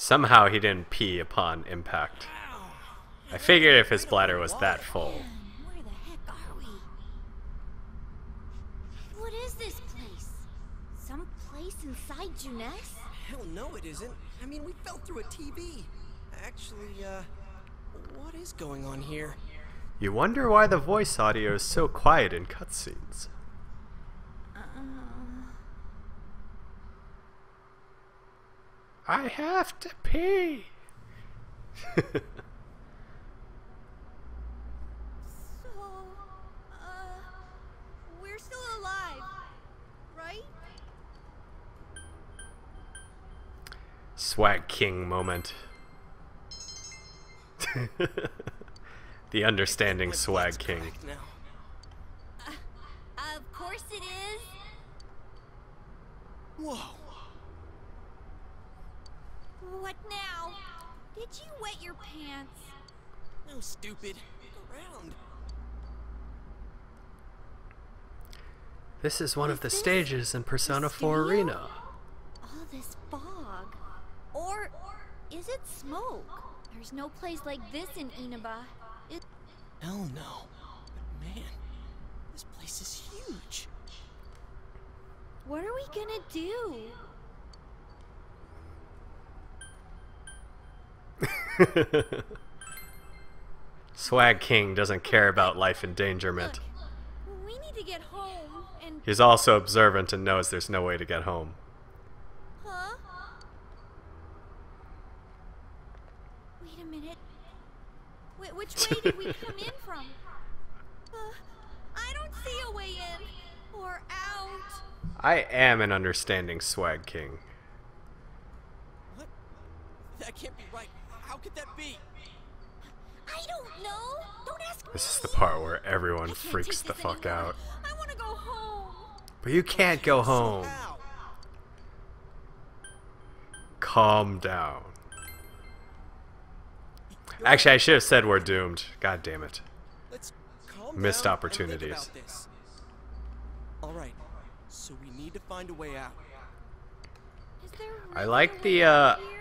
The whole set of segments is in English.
Somehow he didn't pee upon impact. I figured if his bladder was that full. Where the heck are we? What is this place? Some place inside Juness? Hell no, it isn't. I mean, we fell through a TV. Actually, what is going on here? You wonder why the voice audio is so quiet in cutscenes. I have to pee. We're still alive, right? SwagKing moment. The understanding SwagKing. Of course it is. Whoa. What now? Did you wet your pants? No, stupid. Look around. This is one of the stages in Persona 4 Arena. All this fog. Or is it smoke? There's no place like this in Inaba. Hell no. But man, this place is huge. What are we gonna do? SwagKing doesn't care about life endangerment. Look, we need to get home and... He's also observant and knows there's no way to get home. Huh? Wait a minute. Which way did we come in from? I don't see a way in or out. I am an understanding SwagKing. What? That can't be right. How could that be? I don't know. Don't ask me. This is the part where everyone freaks the fuck out. I want to go home. But you can't go home. Ow. Calm down. Actually, I should have said we're doomed. God damn it. Let's calm Missed down opportunities. And think about this. All right. So we need to find a way out. Is there I really like a way the out here?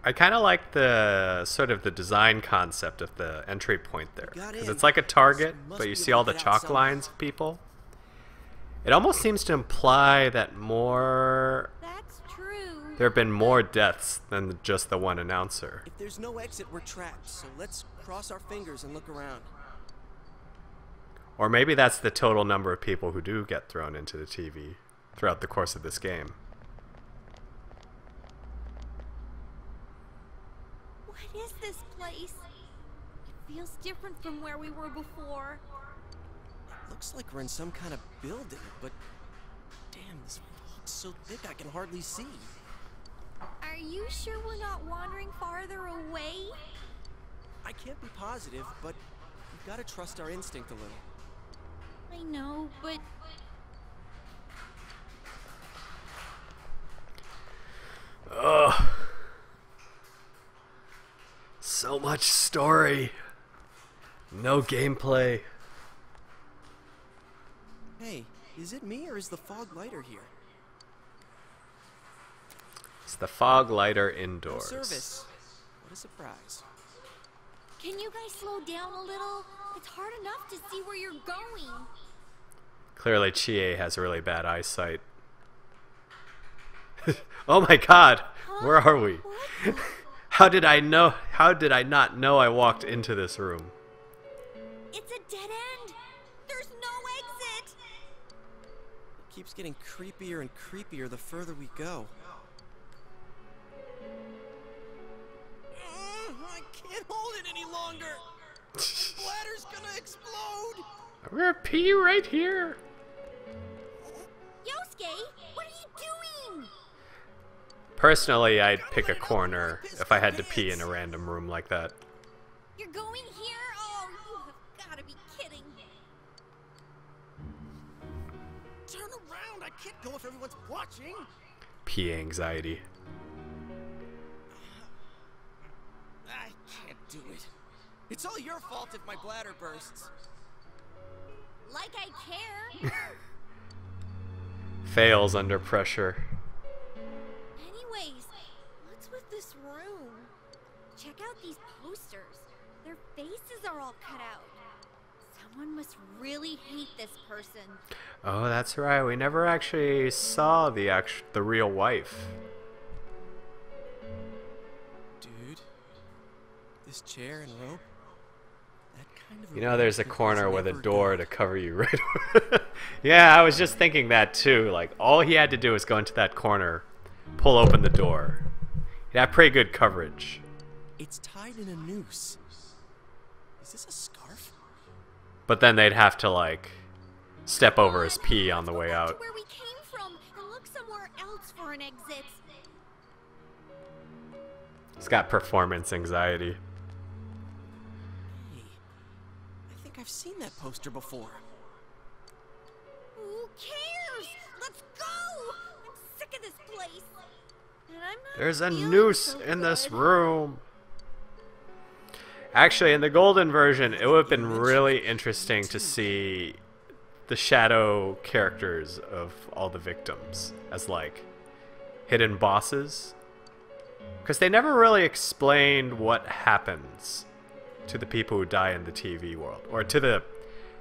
I kind of like the sort of the design concept of the entry point there, because it's like a target, but you see all the chalk lines of people. It almost seems to imply that That's true. there have been more deaths than just the one announcer. If there's no exit, we're trapped. So let's cross our fingers and look around. Or maybe that's the total number of people who do get thrown into the TV throughout the course of this game. What is this place? It feels different from where we were before. Looks like we're in some kind of building, but damn, this fog's so thick I can hardly see. Are you sure we're not wandering farther away? I can't be positive, but we've got to trust our instinct a little. I know, but... Ugh. So much story. No gameplay. Hey, is it me or is the fog lighter here? It's the fog lighter indoors. Service. What a surprise. Can you guys slow down a little? It's hard enough to see where you're going. Clearly Chie has really bad eyesight. Oh my god! Huh? Where are we? What? How did I not know I walked into this room? It's a dead end. There's no exit. It keeps getting creepier and creepier the further we go. I can't hold it any longer. My bladder's gonna explode. I'm gonna pee right here. Yosuke, what are you doing? Personally, I'd pick a corner if I had to pee in a random room like that. You're going here? Oh, you have got to be kidding. Turn around. I can't go if everyone's watching. Pee anxiety. I can't do it. It's all your fault if my bladder bursts. Like I care. Fails under pressure. Anyways, what's with this this room. Check out these posters. Their faces are all cut out. Someone must really hate this person. Oh, that's right. We never actually saw the real wife. Dude, this chair and rope. That kind of. You know, there's a corner with a door to cover you right. Yeah, I was just thinking that too. Like, all he had to do was go into that corner, pull open the door. He'd have pretty good coverage. It's tied in a noose. Is this a scarf? But then they'd have to, like, step over his pee on the way Let's go back out. to where we came from and look somewhere else for an exit. He's got performance anxiety. Hey, I think I've seen that poster before. Who cares? Let's go! I'm sick of this place. And I'm not There's a feeling noose so in this good. room. Actually, in the golden version, it would have been really interesting to see the shadow characters of all the victims as, like, hidden bosses. Because they never really explained what happens to the people who die in the TV world. Or to the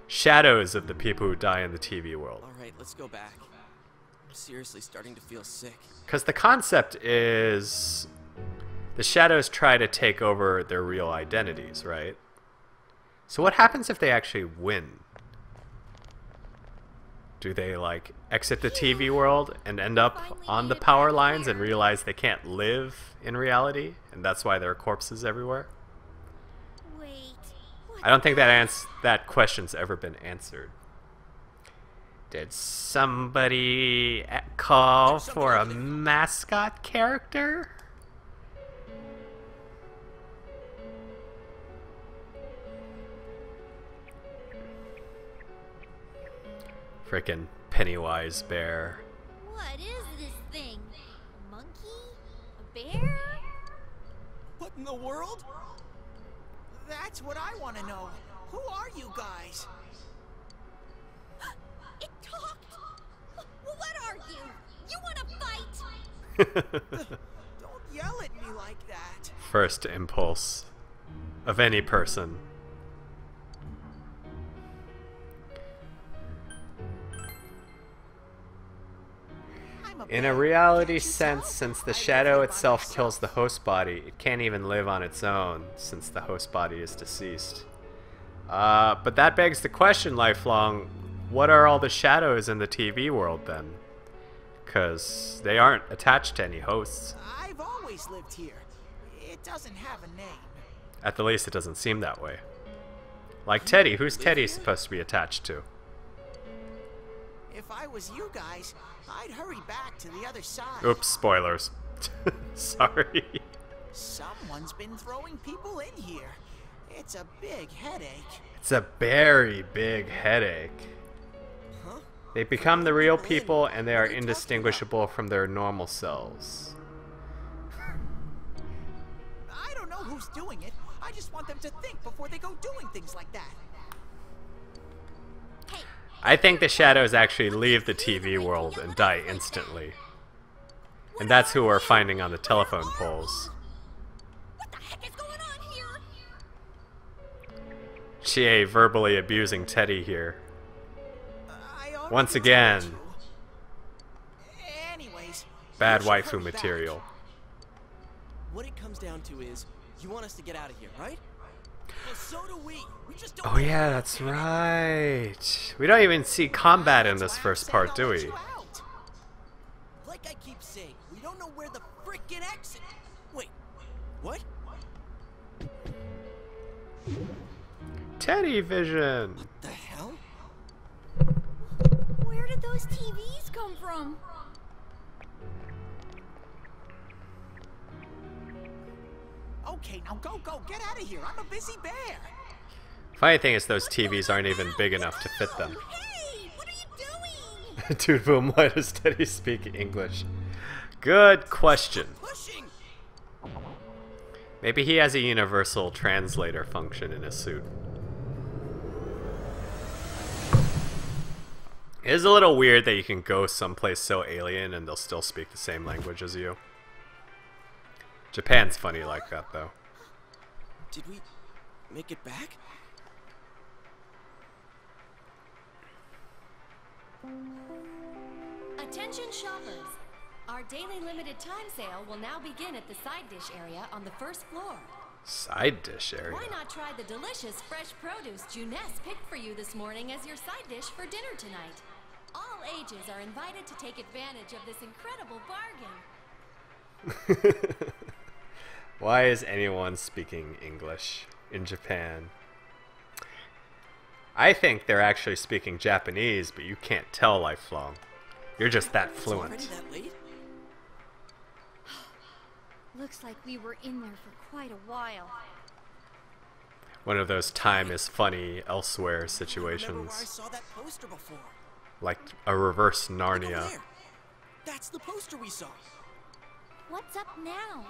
shadows of the people who die in the TV world. Alright, let's go back. I'm seriously starting to feel sick. Because the concept is the shadows try to take over their real identities, right? So what happens if they actually win? Do they, like, exit the TV world and end up on the power lines and realize they can't live in reality? And that's why there are corpses everywhere? Wait. I don't think that question's ever been answered. Did somebody call for a mascot character? Frickin' Pennywise bear. What is this thing? A monkey? A bear? What in the world? That's what I want to know. Who are you guys? It talked! What are you? You want to fight? Don't yell at me like that. First impulse of any person. In a reality sense, since the shadow itself kills the host body, it can't even live on its own, since the host body is deceased. But that begs the question, Lifelong, what are all the shadows in the TV world then? Because they aren't attached to any hosts. I've always lived here. It doesn't have a name. At the least, it doesn't seem that way. Like Teddy, who's Teddy supposed to be attached to? If I was you guys, I'd hurry back to the other side. Oops, spoilers. Sorry. Someone's been throwing people in here. It's a big headache. It's a very big headache. Huh? They become the real people and they are indistinguishable from their normal selves. I don't know who's doing it. I just want them to think before they go doing things like that. I think the shadows actually leave the TV world and die instantly. And that's who we're finding on the telephone poles. What the heck is going on here? Chie verbally abusing Teddy here. I already Once told again, you. Anyways, bad you should waifu hurry back. material. What it comes down to is, you want us to get out of here, right? Well, so do we. We just don't Oh yeah, that's right. We don't even see combat in this first part, do we? Like I keep saying, we don't know where the frickin' exit. Wait, what? Teddy vision. What the hell? Where did those TVs come from? Okay, now go, get out of here. I'm a busy bear. Funny thing is those TVs aren't even big enough to fit them. Hey, what are you doing? Dude, boom, why does Teddy speak English? Good question. Pushing. Maybe he has a universal translator function in his suit. It is a little weird that you can go someplace so alien and they'll still speak the same language as you. Japan's funny like that, though. Did we make it back? Attention shoppers! Our daily limited time sale will now begin at the side dish area on the first floor. Side dish area? Why not try the delicious fresh produce Juness picked for you this morning as your side dish for dinner tonight? All ages are invited to take advantage of this incredible bargain. Why is anyone speaking English in Japan? I think they're actually speaking Japanese, but you can't tell lifelong. You're just that fluent. It's already that late? Looks like we were in there for quite a while. One of those time is funny elsewhere I remember situations. where I saw that poster before. Like a reverse Look Narnia. over there. That's the poster we saw. What's up now?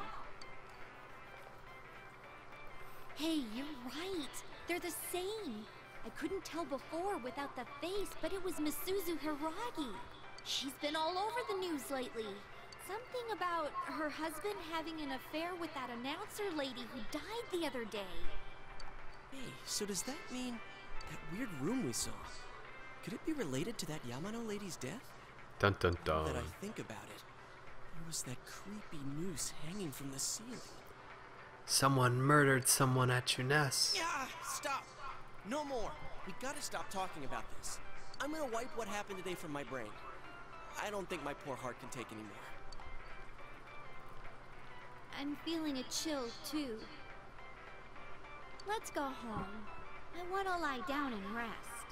Hey, you're right. They're the same. I couldn't tell before without the face, but it was Misuzu Hiragi. She's been all over the news lately. Something about her husband having an affair with that announcer lady who died the other day. Hey, so does that mean that weird room we saw? Could it be related to that Yamano lady's death? Dun dun Now dun. that I think about it, there was that creepy noose hanging from the ceiling. Someone murdered someone at Juness. Yeah, stop. No more. We gotta stop talking about this. I'm gonna wipe what happened today from my brain. I don't think my poor heart can take any more. I'm feeling a chill, too. Let's go home. I want to lie down and rest.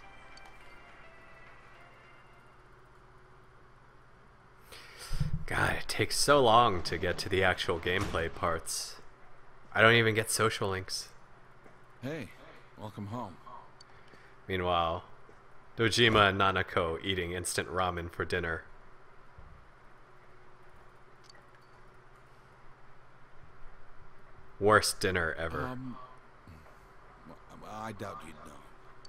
God, it takes so long to get to the actual gameplay parts. I don't even get social links. Hey, welcome home. Meanwhile, Dojima and Nanako eating instant ramen for dinner. Worst dinner ever. I doubt you'd know.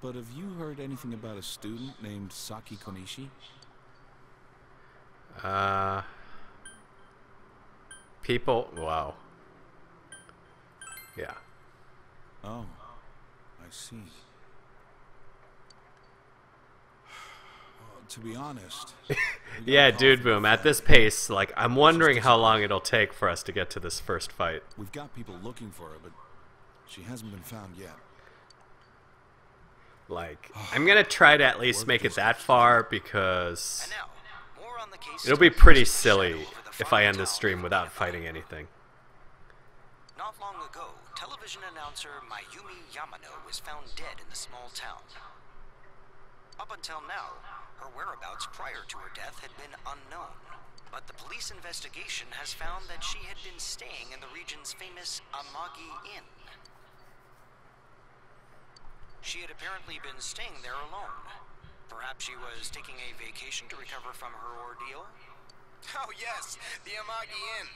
But have you heard anything about a student named Saki Konishi? People, wow. Yeah. Oh, I see. To be honest. Yeah, dude boom. At this pace, like, I'm wondering how long it'll take for us to get to this first fight. We've got people looking for her, but she hasn't been found yet. Like, I'm gonna try to at least make it that far because it'll be pretty silly if I end this stream without fighting anything. Not long ago, television announcer Mayumi Yamano was found dead in the small town. Up until now, her whereabouts prior to her death had been unknown, but the police investigation has found that she had been staying in the region's famous Amagi Inn. She had apparently been staying there alone. Perhaps she was taking a vacation to recover from her ordeal? Oh yes, the Amagi Inn.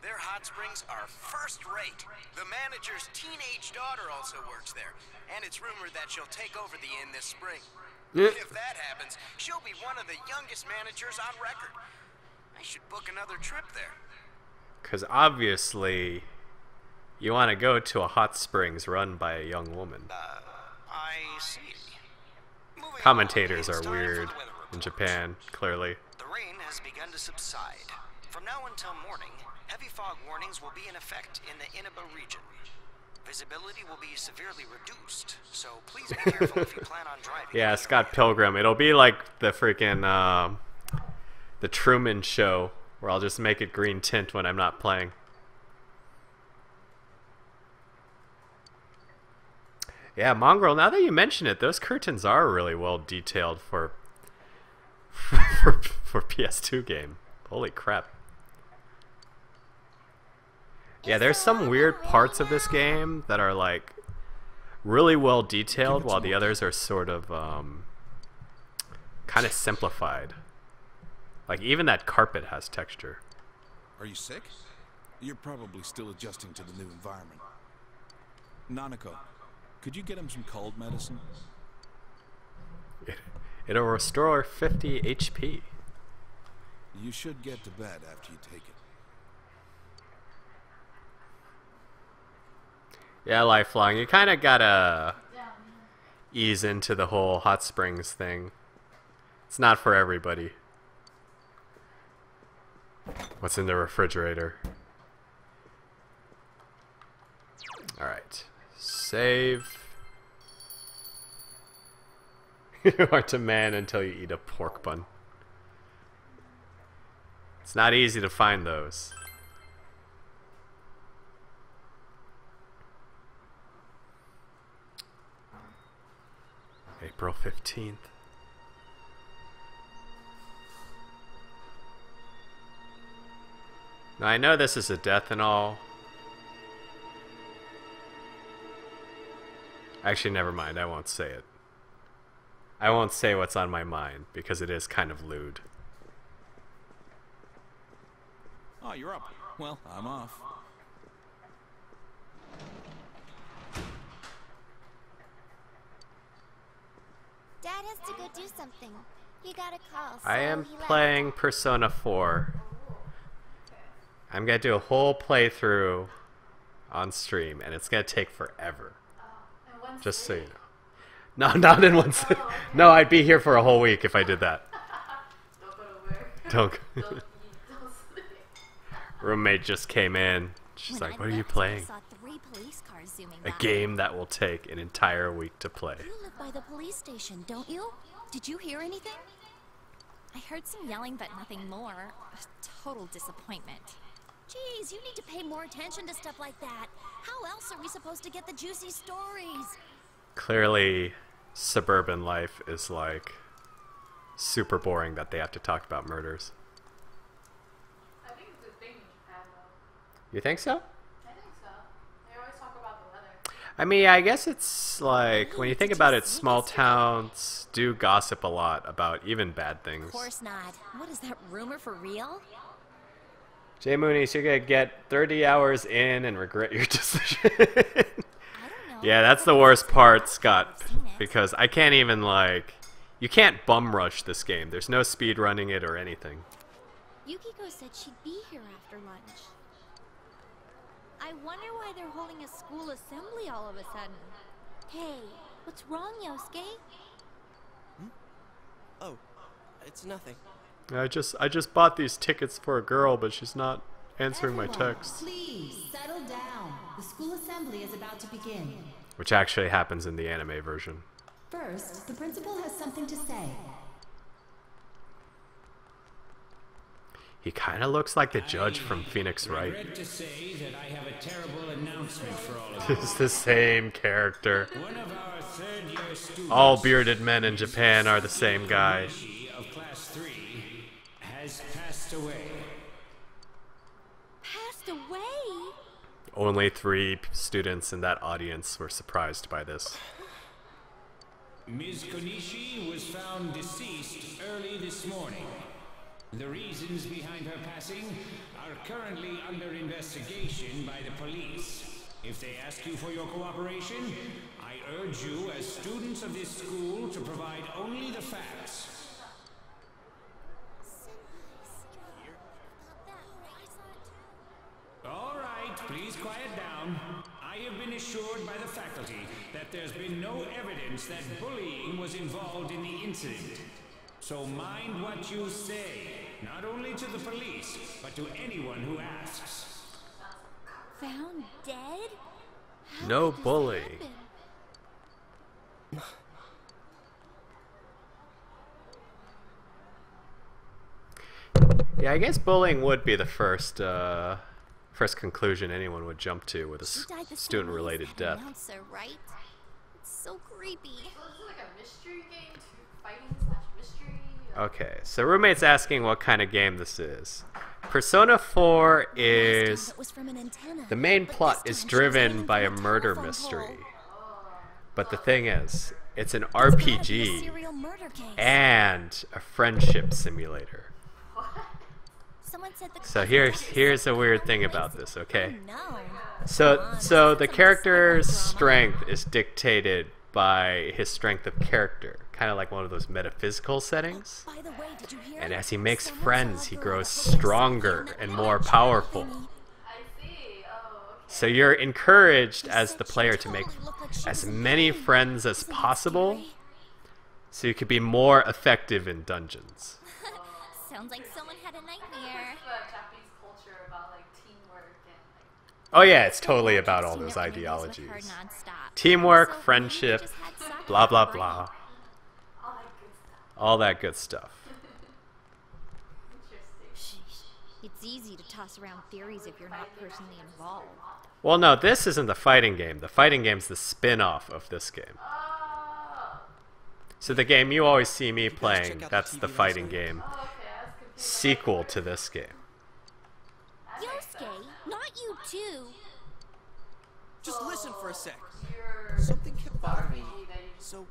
Their hot springs are first rate. The manager's teenage daughter also works there, and it's rumored that she'll take over the inn this spring. If that happens, she'll be one of the youngest managers on record. I should book another trip there. Because obviously, you want to go to a hot springs run by a young woman. I see. Moving Commentators on, are it's time weird for the weather in report. Japan, clearly. The rain has begun to subside. From now until morning, heavy fog warnings will be in effect in the Inaba region. Visibility will be severely reduced, so please be careful if you plan on driving. Yeah, Scott Pilgrim. It'll be like the freaking the Truman Show, where I'll just make it green tint when I'm not playing. Yeah, Mongrel, now that you mention it, those curtains are really well detailed for for PS2 game. Holy crap. Yeah, there's some weird parts of this game that are like really well detailed while the others are sort of kind of simplified. Like even that carpet has texture. Are you sick? You're probably still adjusting to the new environment. Nanako, could you get him some cold medicine? It'll restore 50 HP. You should get to bed after you take it. Yeah, lifelong. You kind of gotta ease into the whole hot springs thing. It's not for everybody. What's in the refrigerator? Alright. Save. You aren't a man until you eat a pork bun. It's not easy to find those. April 15th. Now I know this is a death and all. Actually, never mind. I won't say it. I won't say what's on my mind because it is kind of lewd. Oh, you're up. Well, I'm off. Dad has to go do something. He got a call. I so am he left. playing Persona 4. I'm gonna do a whole playthrough on stream, and it's gonna take forever. Just so you know. No, not in one sitting. No, I'd be here for a whole week if I did that. Don't go to work. Roommate just came in. She's like, "What are you playing?" I saw 3 police cars zooming A by. game that will take an entire week to play. You live by the police station, don't you? Did you hear anything? I heard some yelling, but nothing more. A total disappointment. Jeez, you need to pay more attention to stuff like that. How else are we supposed to get the juicy stories? Clearly, suburban life is like super boring that they have to talk about murders. I think it's a thing in Japan, though. You think so? I think so. They always talk about the weather. I mean, I guess it's like, when you think about it, small towns do gossip a lot about even bad things. Of course not. What is that rumor for real? Jay Mooney, so you're gonna get 30 hours in and regret your decision. I don't know. Yeah, that's the worst part, Scott, because I can't even, like, you can't bum rush this game. There's no speed running it or anything. Yukiko said she'd be here after lunch. I wonder why they're holding a school assembly all of a sudden. Hey, what's wrong, Yosuke? Oh, it's nothing. I just bought these tickets for a girl, but she's not answering my texts. Please settle down. The school assembly is about to begin. Which actually happens in the anime version. First, the principal has something to say. He kind of looks like the judge from Phoenix Wright. regret to say that I have a terrible announcement for all of you. It's the same character. One of our third-year students, All bearded men in Japan are the same guy. of class 3, has passed away. Passed away? Only 3 students in that audience were surprised by this. Ms. Konishi was found deceased early this morning. The reasons behind her passing are currently under investigation by the police. If they ask you for your cooperation, I urge you as students of this school to provide only the facts. All right, please quiet down. I have been assured by the faculty that there's been no evidence that bullying was involved in the incident. So mind what you say, not only to the police, but to anyone who asks. Found dead? How No could this bullying. happen? Yeah, I guess bullying would be the first conclusion anyone would jump to with a She died the same student-related way as that death. announcer, right? It's so creepy. So is it like a mystery game? Fighting/mystery? Okay, so roommate's asking what kind of game this is. Persona 4 is... It was from an antenna, The main but plot this is time she was driven aiming by a from murder telephone mystery. pole. But the thing is, it's an It's gotta be a RPG serial murder case. and a friendship simulator. Someone said the So cause here's a weird was thing crazy. about this, okay? Oh, no. So the character's strength is dictated by his strength of character, kind of like one of those metaphysical settings. By the way, did you hear? And as he makes Someone friends, saw he a grows girl with a stronger face and on more that powerful. thingy. I see. Oh, okay. So you're encouraged as the player to make as many friends as possible so you could be more effective in dungeons. Sounds like someone had a nightmare. Oh yeah, it's totally about all those ideologies. Teamwork, friendship, blah blah blah. All that good stuff. It's easy to toss around theories if you're not personally involved. Well, no, this isn't the fighting game. The fighting game's the spin-off of this game. So the game you always see me playing, that's the fighting game. Sequel to this game. Yosuke, not you too. Just listen for a sec. Something kept bothering me, so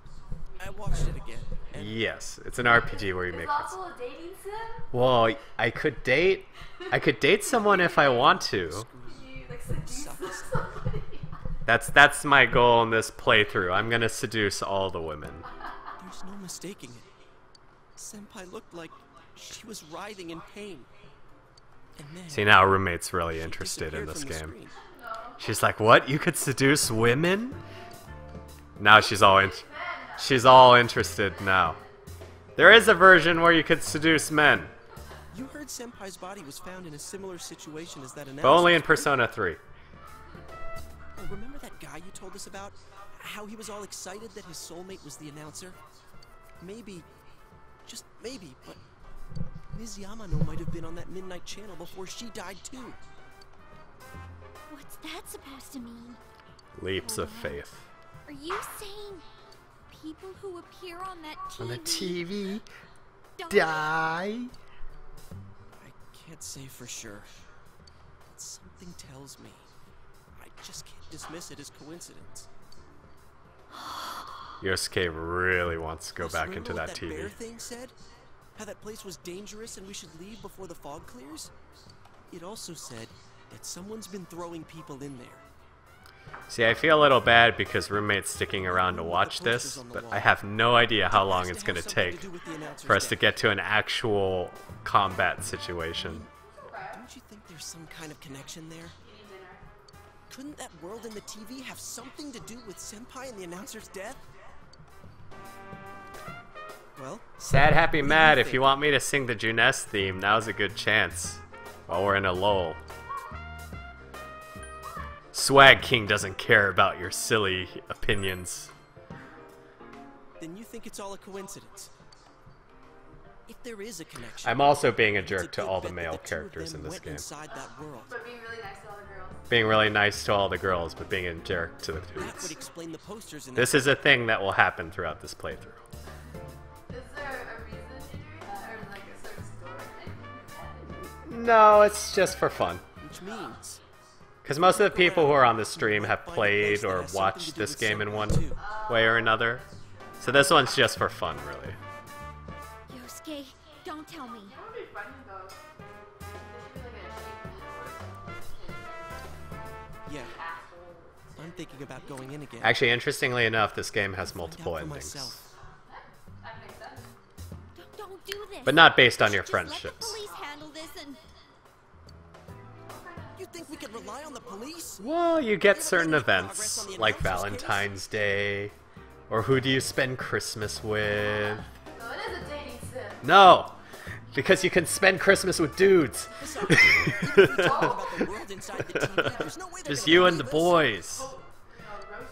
I watched it again. Yes, it's an RPG where you make friends. Also a dating sim? Well, I could date someone if I want to. That's my goal in this playthrough. I'm gonna seduce all the women. There's no mistaking it. Senpai looked like she was writhing in pain. And then See, now roommate's really interested in this game. She's like, "What? You could seduce women?" Now she's all interested now. There is a version where you could seduce men, You heard Senpai's body was found in a similar situation as that announcer. but only in Persona 3. Oh, remember that guy you told us about? How he was all excited that his soulmate was the announcer? Maybe, just maybe, but Ms. Yamano might have been on that midnight channel before she died too. What's that supposed to mean? Leaps of faith. Are you saying people who appear on that TV, On the TV, die? die. I can't say for sure, but something tells me I just can't dismiss it as coincidence. Yosuke really wants to go back Remember into what that Bear TV. thing said? How that place was dangerous and we should leave before the fog clears? It also said that someone's been throwing people in there. See, I feel a little bad because roommate's sticking around to watch this, but I have no idea how long it's going to take for us to get to an actual combat situation. Don't you think there's some kind of connection there? Couldn't that world in the TV have something to do with Senpai and the announcer's death? Well, Sad, happy, mad. If you want me to sing the Juness theme, now's a good chance. While we're in a lull. SwagKing doesn't care about your silly opinions. then you think it's all a coincidence. If there is a connection, I'm also being a it's jerk to good all the bet male that the two of characters them in this went game. inside that world. But being really nice to all the girls. Being really nice to all the girls, but being a jerk to the That would dudes. explain the posters in This that is a thing that will happen throughout this playthrough. Is there a reason you're doing that? Or like a certain story? No, it's just for fun. which means Because most of the people who are on the stream have played or watched this game in one way or another. So this one's just for fun, really. Yosuke, don't tell me. That would be fun though. There should be like a yeah, I'm thinking about going in again. Actually, interestingly enough, this game has multiple Find out for endings. myself. that makes sense. Don't do this. But not based on your Just let the friendships. police handle this and You think we can rely on the police? Well, you get certain events, like Valentine's Day, or who do you spend Christmas with? So it is a dating sim. No! Because you can spend Christmas with dudes. Besides, even if we talk about the world inside the TV, there's no way they're Just gonna you and the believe us. boys.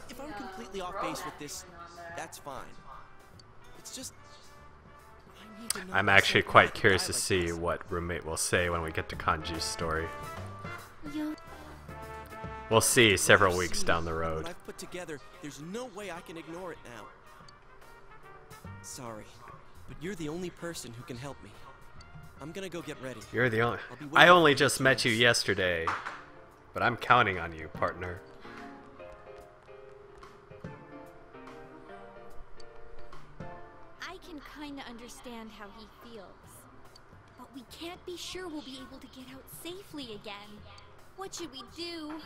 If I'm completely off base with this, that's fine. It's just I need to know I'm that actually Senpai quite could curious die to like see this. what roommate will say when we get to Kanji's story. Yo, We'll see several I've weeks seen down the What road. I've put together, there's no way I can ignore it now. Sorry, but you're the only person who can help me. I'm gonna go get ready. You're the only. I'll be I waiting only for just you, met you Chance. yesterday, but I'm counting on you, partner. I can kinda understand how he feels. But we can't be sure we'll be able to get out safely again. What should we do?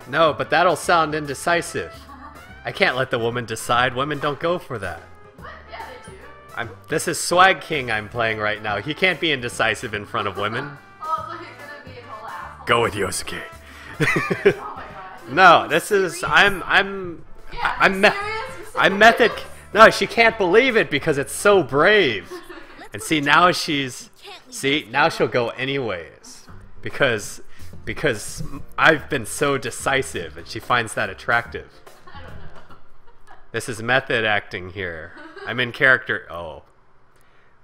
No, but that'll sound indecisive. I can't let the woman decide. Women don't go for that. What? Yeah, they do. This is SwagKing I'm playing right now. He can't be indecisive in front of women. Oh, so he's gonna be an whole asshole. Go with Yosuke. Oh my god. No, this is I'm method. No, she can't believe it because it's so brave. And see now now she'll go anyways because I've been so decisive and she finds that attractive. I don't know. This is method acting here. I'm in character. Oh.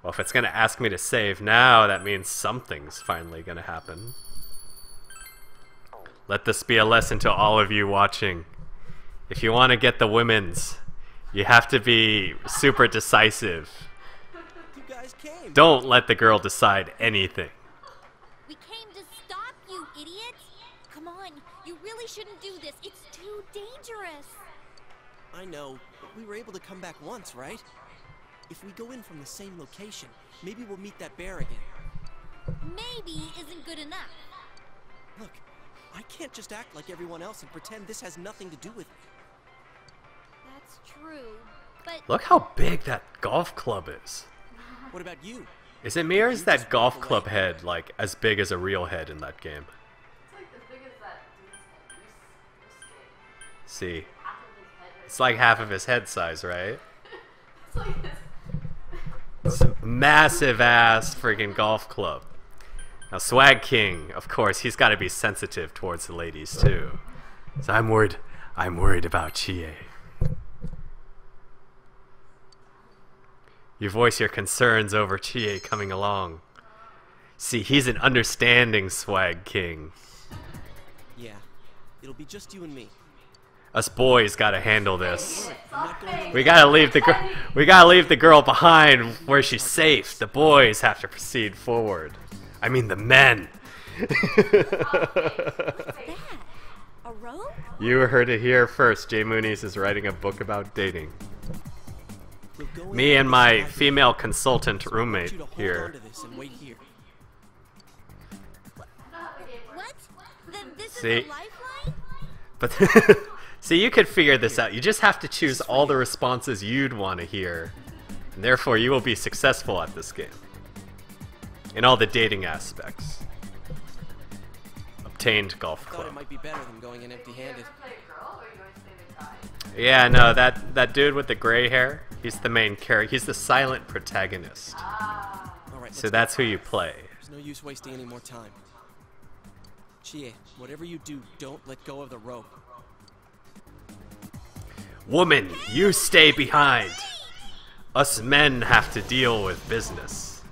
Well, if it's going to ask me to save now, that means something's finally going to happen. Let this be a lesson to all of you watching. If you want to get the women's, you have to be super decisive. You guys came. Don't let the girl decide anything. We came to stop you, idiot! Come on, you really shouldn't do this. It's too dangerous. I know, but we were able to come back once, right? If we go in from the same location, maybe we'll meet that bear again. Maybe isn't good enough. Look, I can't just act like everyone else and pretend this has nothing to do with me. That's true, but Look how big that golf club is. What about you? Is it me or is that golf club head like as big as a real head in that game? It's like as big as that dude's head. See, Half of his head. it's like half of his head size, right? It's like this. It's a massive ass freaking golf club. Now SwagKing, of course, he's got to be sensitive towards the ladies too. So I'm worried about Chie. You voice your concerns over Chie coming along. See, he's an understanding SwagKing. Yeah, it'll be just you and me. Us boys gotta handle this. I'm not going We gotta leave the girl behind where she's safe. The boys have to proceed forward. I mean the men. that? A rope? You heard it here first. Jay Moonies is writing a book about dating. We'll go in Me and this my back- female consultant So I want roommate you to hold here. onto this and wait here. What? This See? is a lifeline? But see, you could figure this out. You just have to choose all the responses you'd want to hear. And therefore, you will be successful at this game. In all the dating aspects. Obtained golf Thought it club. might be better than going in empty-handed. Play a girl, or are you going to stay the guy? Yeah, no, that dude with the gray hair, he's the main character. He's the silent protagonist. All right, So let's that's go. who you play. There's no use wasting any more time. Chie, whatever you do, don't let go of the rope. Woman, you stay behind. Us men have to deal with business.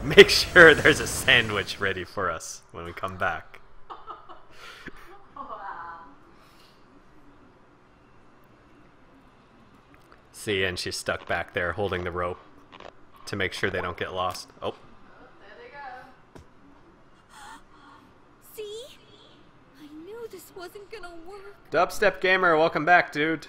Make sure there's a sandwich ready for us when we come back. See, and she's stuck back there holding the rope to make sure they don't get lost. Oh. There they go. See? I knew this wasn't gonna work. Dubstep Gamer, welcome back, dude.